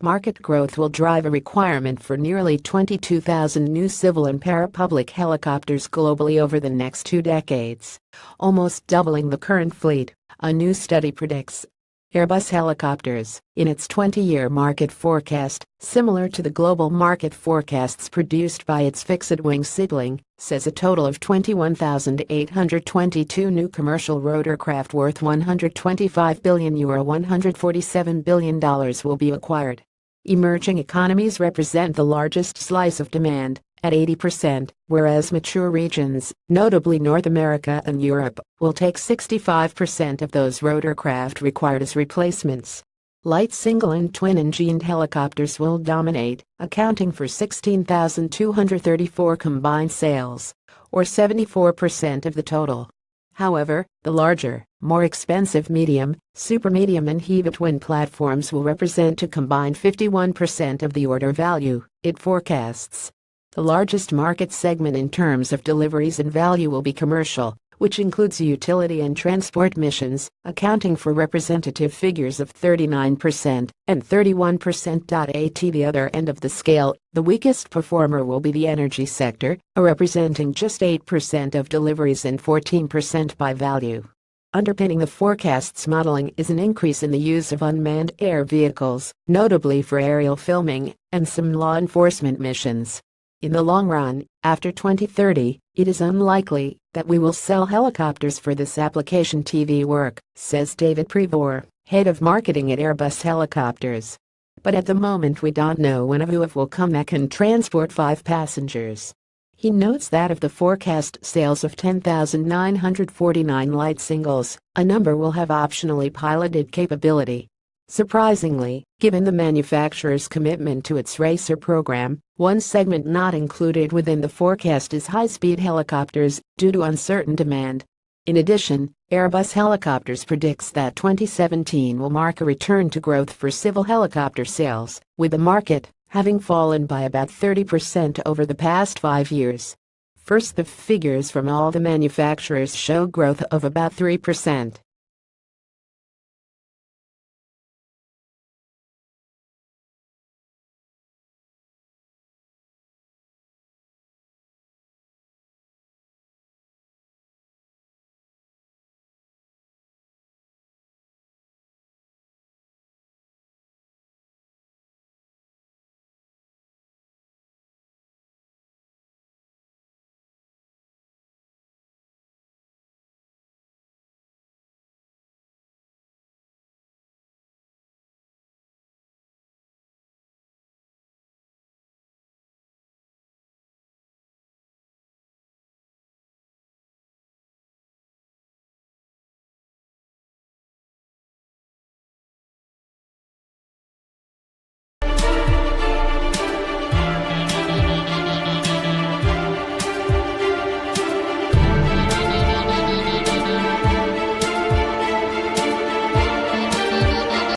market growth will drive a requirement for nearly 22,000 new civil and parapublic helicopters globally over the next 2 decades, almost doubling the current fleet, a new study predicts. Airbus Helicopters, in its 20-year market forecast, similar to the global market forecasts produced by its fixed-wing sibling, says a total of 21,822 new commercial rotorcraft worth €125 billion $147 billion will be acquired. Emerging economies represent the largest slice of demand, at 80%, whereas mature regions, notably North America and Europe, will take 65% of those rotorcraft required as replacements. Light single and twin-engined helicopters will dominate, accounting for 16,234 combined sales, or 74% of the total. However, the larger, more expensive medium, supermedium and heavy twin platforms will represent a combined 51% of the order value, it forecasts. The largest market segment in terms of deliveries and value will be commercial, which includes utility and transport missions, accounting for representative figures of 39% and 31%. At the other end of the scale, the weakest performer will be the energy sector, representing just 8% of deliveries and 14% by value. Underpinning the forecast's modeling is an increase in the use of unmanned air vehicles, notably for aerial filming and some law enforcement missions. In the long run, after 2030, it is unlikely that we will sell helicopters for this application TV work, says David Prevor, head of marketing at Airbus Helicopters. But at the moment we don't know when a VUF will come that can transport 5 passengers. He notes that of the forecast sales of 10,949 light singles, a number will have optionally piloted capability. Surprisingly, given the manufacturer's commitment to its racer program, one segment not included within the forecast is high-speed helicopters, due to uncertain demand. In addition, Airbus Helicopters predicts that 2017 will mark a return to growth for civil helicopter sales, with the market having fallen by about 30% over the past 5 years. First, the figures from all the manufacturers show growth of about 3%.